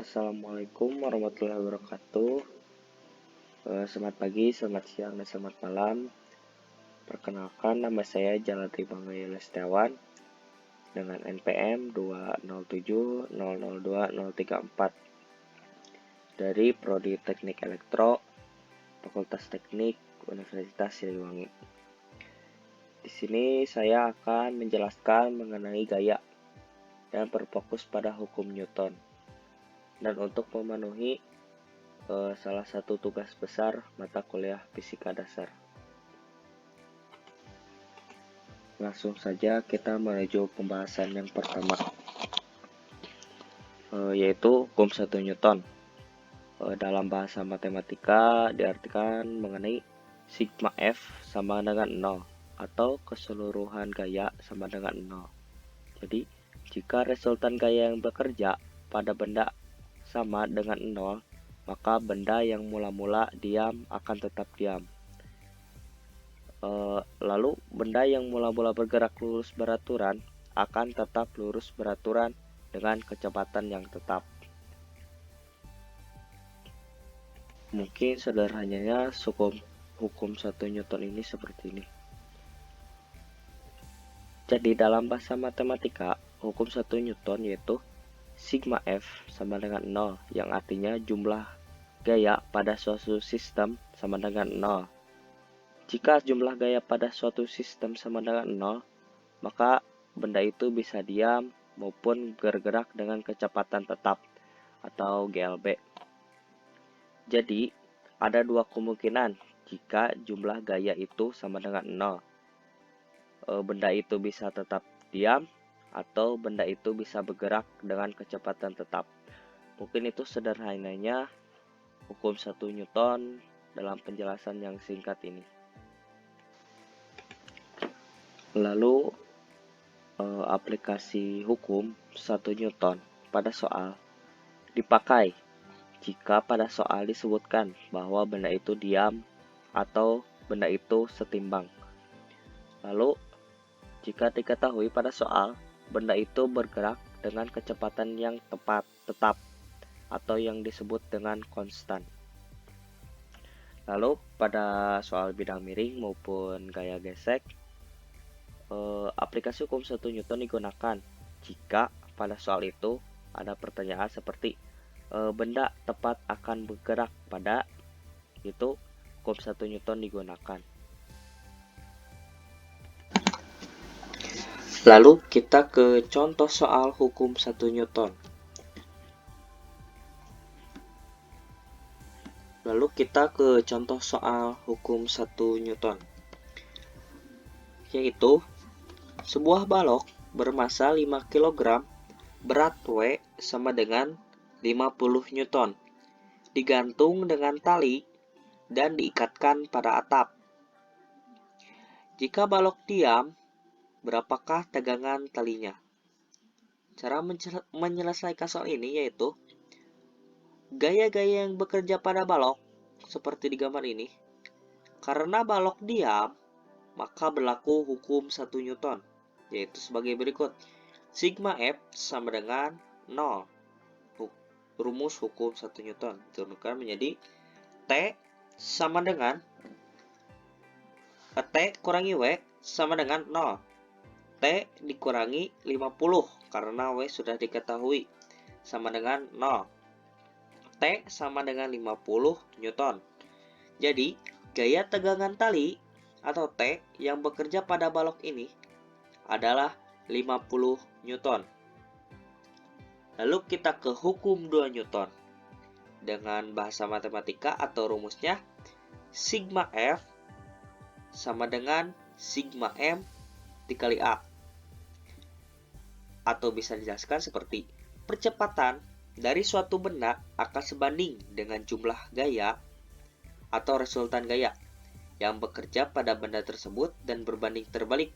Assalamualaikum warahmatullahi wabarakatuh. Selamat pagi, selamat siang, dan selamat malam. Perkenalkan, nama saya Jaladri Bangaya Lestiawan dengan NPM 207002034 dari Prodi Teknik Elektro, Fakultas Teknik Universitas Siliwangi. Di sini saya akan menjelaskan mengenai gaya dan berfokus pada hukum Newton. Dan untuk memenuhi salah satu tugas besar mata kuliah fisika dasar. Langsung saja kita menuju pembahasan yang pertama, yaitu hukum 1 Newton. Dalam bahasa matematika diartikan mengenai sigma F sama dengan 0 atau keseluruhan gaya sama dengan 0. Jadi, jika resultan gaya yang bekerja pada benda sama dengan 0, maka benda yang mula-mula diam akan tetap diam. Lalu benda yang mula-mula bergerak lurus beraturan akan tetap lurus beraturan dengan kecepatan yang tetap. Mungkin sederhananya hukum 1 Newton ini seperti ini. Jadi dalam bahasa matematika, hukum 1 Newton yaitu sigma F sama dengan 0, yang artinya jumlah gaya pada suatu sistem sama dengan 0. Jika jumlah gaya pada suatu sistem sama dengan 0, maka benda itu bisa diam maupun bergerak dengan kecepatan tetap atau GLB. Jadi, ada dua kemungkinan jika jumlah gaya itu sama dengan 0. Benda itu bisa tetap diam atau benda itu bisa bergerak dengan kecepatan tetap. Mungkin itu sederhananya hukum 1 Newton dalam penjelasan yang singkat ini. Lalu aplikasi hukum 1 Newton pada soal dipakai jika pada soal disebutkan bahwa benda itu diam atau benda itu setimbang. Lalu jika diketahui pada soal benda itu bergerak dengan kecepatan yang tetap atau yang disebut dengan konstan. Lalu pada soal bidang miring maupun gaya gesek, aplikasi hukum 1 Newton digunakan jika pada soal itu ada pertanyaan seperti benda tepat akan bergerak pada, itu hukum 1 Newton digunakan. Lalu kita ke contoh soal hukum 1 Newton. Yaitu sebuah balok bermassa 5 kg, berat W sama dengan 50 Newton, digantung dengan tali dan diikatkan pada atap. Jika balok diam, berapakah tegangan talinya? Cara menyelesaikan soal ini yaitu gaya-gaya yang bekerja pada balok seperti di gambar ini. Karena balok diam, maka berlaku hukum 1 Newton, yaitu sebagai berikut. Sigma F sama dengan 0. Rumus hukum 1 Newton diturunkan menjadi T sama dengan T kurangi W sama dengan 0. T dikurangi 50 karena W sudah diketahui sama dengan 0. T sama dengan 50 Newton. Jadi, gaya tegangan tali atau T yang bekerja pada balok ini adalah 50 Newton. Lalu kita ke hukum 2 Newton. Dengan bahasa matematika atau rumusnya, sigma F sama dengan sigma M dikali A. Atau bisa dijelaskan seperti percepatan dari suatu benda akan sebanding dengan jumlah gaya atau resultan gaya yang bekerja pada benda tersebut dan berbanding terbalik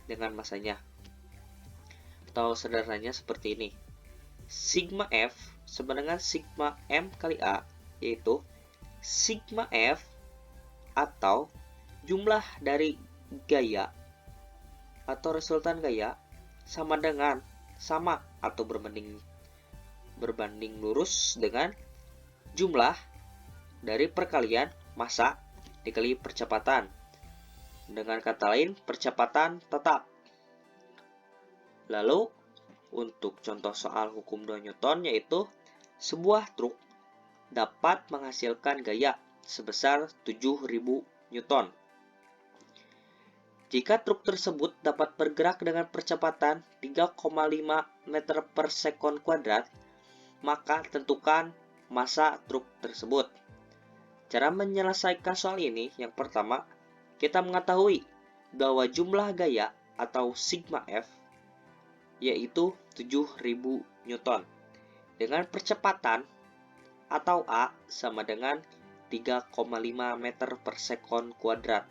dengan massanya. Atau sederhananya seperti ini. Sigma F sama dengan sigma M kali A, yaitu sigma F atau jumlah dari gaya atau resultan gaya sama atau berbanding berbanding lurus dengan jumlah dari perkalian massa dikali percepatan. Dengan kata lain, percepatan tetap. Lalu, untuk contoh soal hukum 2 Newton yaitu sebuah truk dapat menghasilkan gaya sebesar 7.000 Newton. Jika truk tersebut dapat bergerak dengan percepatan 3,5 meter per sekon kuadrat, maka tentukan massa truk tersebut. Cara menyelesaikan soal ini, yang pertama, kita mengetahui bahwa jumlah gaya atau sigma F yaitu 7.000 Newton dengan percepatan atau A sama dengan 3,5 meter per sekon kuadrat.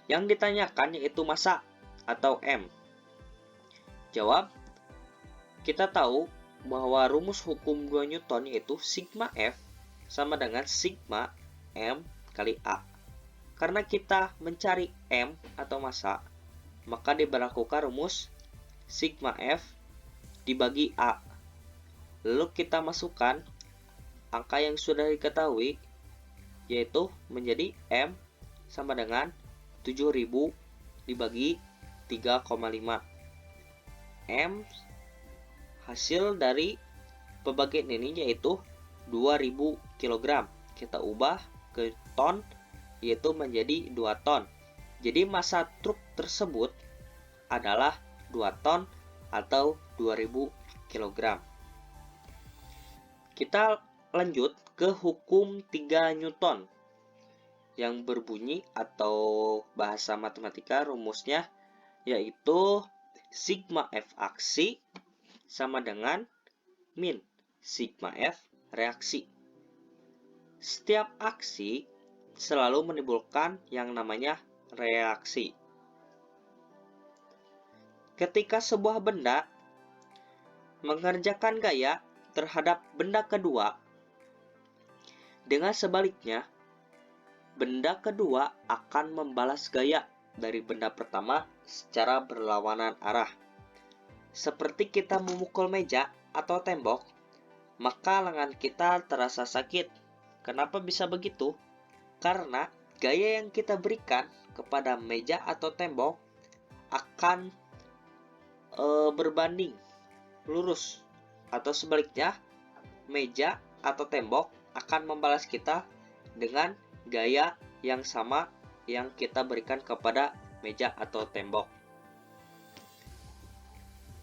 Yang ditanyakan yaitu massa atau M. Jawab, kita tahu bahwa rumus hukum 2 Newton yaitu sigma F sama dengan sigma M kali A. Karena kita mencari M atau massa, maka diberlakukan rumus sigma F dibagi A. Lalu kita masukkan angka yang sudah diketahui, yaitu menjadi M sama dengan 7.000 dibagi 3,5. M hasil dari pembagian ini yaitu 2.000 kg. Kita ubah ke ton, yaitu menjadi 2 ton. Jadi massa truk tersebut adalah 2 ton atau 2.000 kg. Kita lanjut ke hukum 3 Newton yang berbunyi atau bahasa matematika rumusnya yaitu sigma F aksi sama dengan min sigma F reaksi. Setiap aksi selalu menimbulkan yang namanya reaksi. Ketika sebuah benda mengerjakan gaya terhadap benda kedua, dengan sebaliknya, benda kedua akan membalas gaya dari benda pertama secara berlawanan arah. Seperti kita memukul meja atau tembok, maka lengan kita terasa sakit. Kenapa bisa begitu? Karena gaya yang kita berikan kepada meja atau tembok akan berbanding lurus, atau sebaliknya, meja atau tembok akan membalas kita dengan gaya yang sama yang kita berikan kepada meja atau tembok.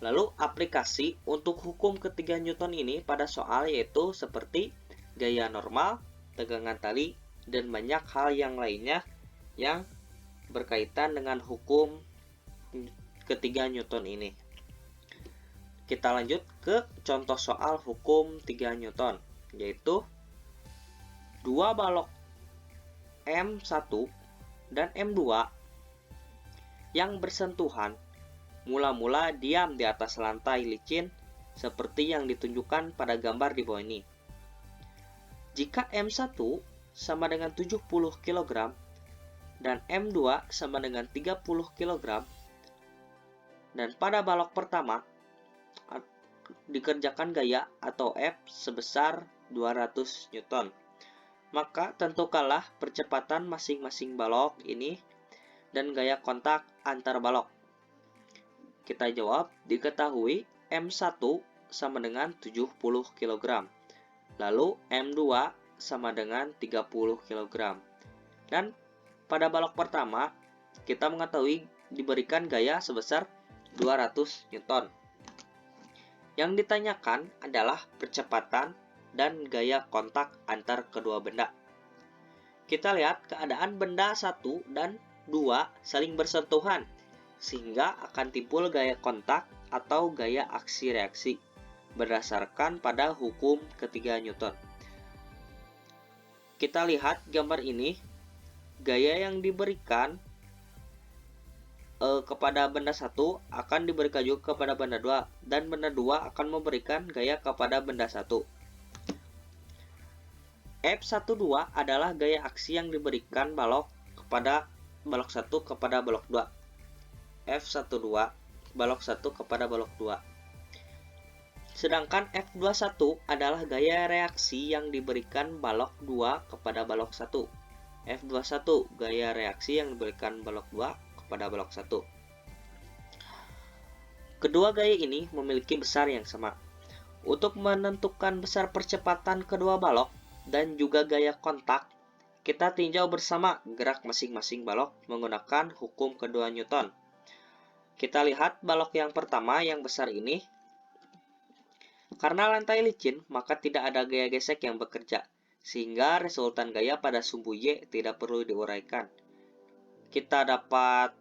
Lalu aplikasi untuk hukum ketiga Newton ini pada soal yaitu seperti gaya normal, tegangan tali, dan banyak hal yang lainnya yang berkaitan dengan hukum ketiga Newton ini. Kita lanjut ke contoh soal hukum 3 Newton, yaitu dua balok M1 dan M2 yang bersentuhan mula-mula diam di atas lantai licin seperti yang ditunjukkan pada gambar di bawah ini. Jika M1 sama dengan 70 kg dan M2 sama dengan 30 kg, dan pada balok pertama dikerjakan gaya atau F sebesar 200 Newton, maka tentukanlah percepatan masing-masing balok ini dan gaya kontak antar balok. Kita jawab, diketahui M1 sama dengan 70 kg, lalu M2 sama dengan 30 kg. Dan pada balok pertama, kita mengetahui diberikan gaya sebesar 200 Newton. Yang ditanyakan adalah percepatan dan gaya kontak antar kedua benda. Kita lihat keadaan benda 1 dan 2 saling bersentuhan, sehingga akan timbul gaya kontak atau gaya aksi reaksi berdasarkan pada hukum ketiga Newton. Kita lihat gambar ini, gaya yang diberikan kepada benda 1 akan diberikan juga kepada benda 2, dan benda 2 akan memberikan gaya kepada benda 1. F12 adalah gaya aksi yang diberikan balok kepada balok 1 kepada balok 2. F12 balok 1 kepada balok 2. Sedangkan F21 adalah gaya reaksi yang diberikan balok 2 kepada balok 1. F21 gaya reaksi yang diberikan balok 2 kepada balok 1. Kedua gaya ini memiliki besar yang sama. Untuk menentukan besar percepatan kedua balok dan juga gaya kontak, kita tinjau bersama gerak masing-masing balok menggunakan hukum kedua Newton. Kita lihat balok yang pertama yang besar ini. Karena lantai licin, maka tidak ada gaya gesek yang bekerja, sehingga resultan gaya pada sumbu Y tidak perlu diuraikan. Kita dapat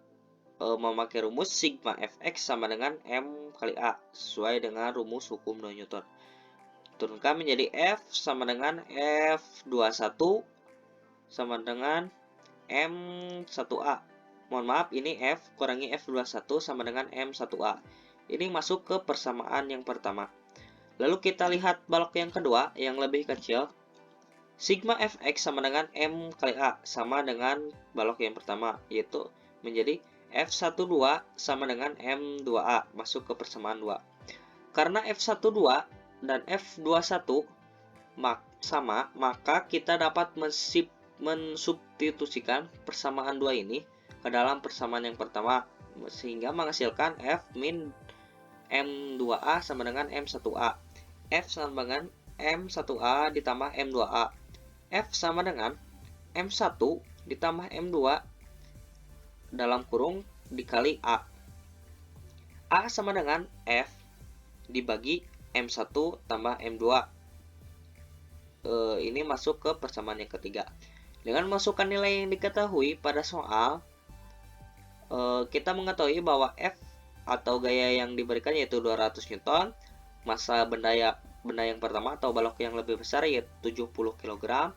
memakai rumus sigma Fx sama dengan M kali A, sesuai dengan rumus hukum no Newton. Turunkan menjadi F sama dengan F21 sama dengan M1A. Mohon maaf, ini F kurangi F21 sama dengan M1A. Ini masuk ke persamaan yang pertama. Lalu kita lihat balok yang kedua yang lebih kecil. Sigma Fx sama dengan M kali A, sama dengan balok yang pertama, yaitu menjadi F12 sama dengan M2A, masuk ke persamaan 2. Karena F12 dan F21 sama, maka kita dapat mensubstitusikan persamaan 2 ini ke dalam persamaan yang pertama, sehingga menghasilkan F min M2A sama dengan M1A. F sama dengan M1A ditambah M2A. F sama dengan M1 ditambah M2 dalam kurung dikali A. A sama dengan F dibagi M1 tambah M2. Ini masuk ke persamaan yang ketiga. Dengan masukkan nilai yang diketahui pada soal, kita mengetahui bahwa F atau gaya yang diberikan yaitu 200 Newton, massa benda yang pertama atau balok yang lebih besar yaitu 70 kg,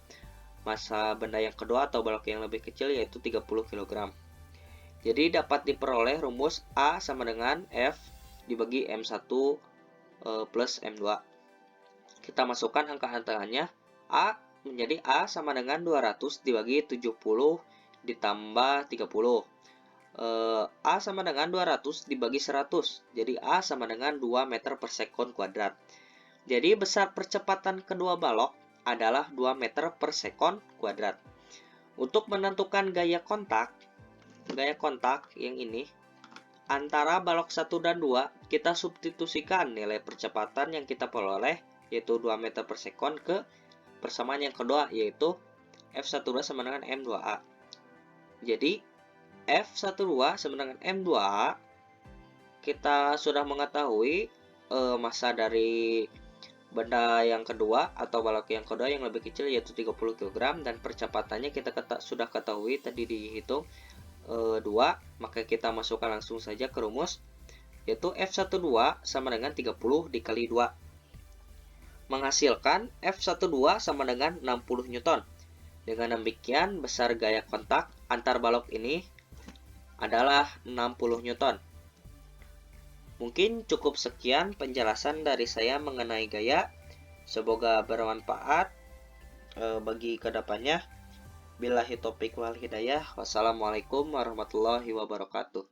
massa benda yang kedua atau balok yang lebih kecil yaitu 30 kg. Jadi dapat diperoleh rumus A sama dengan F dibagi M1 plus M2. Kita masukkan angka-angkanya. A menjadi A sama dengan 200 dibagi 70 ditambah 30. A sama dengan 200 dibagi 100. Jadi A sama dengan 2 meter per sekon kuadrat. Jadi besar percepatan kedua balok adalah 2 meter per sekon kuadrat. Untuk menentukan gaya kontak yang ini, antara balok 1 dan 2, kita substitusikan nilai percepatan yang kita peroleh, yaitu 2 meter per sekon, ke persamaan yang kedua, yaitu F12 sama dengan M2A. Jadi, F12 sama dengan M2A, kita sudah mengetahui massa dari benda yang kedua atau balok yang kedua yang lebih kecil yaitu 30 kg, dan percepatannya kita sudah ketahui tadi dihitung 2, maka kita masukkan langsung saja ke rumus, yaitu F12 sama dengan 30 dikali 2, menghasilkan F12 sama dengan 60 Newton. Dengan demikian, besar gaya kontak antar balok ini adalah 60 Newton. Mungkin cukup sekian penjelasan dari saya mengenai gaya. Semoga bermanfaat bagi kedepannya. Billahi taufiq wal hidayah. Wassalamualaikum warahmatullahi wabarakatuh.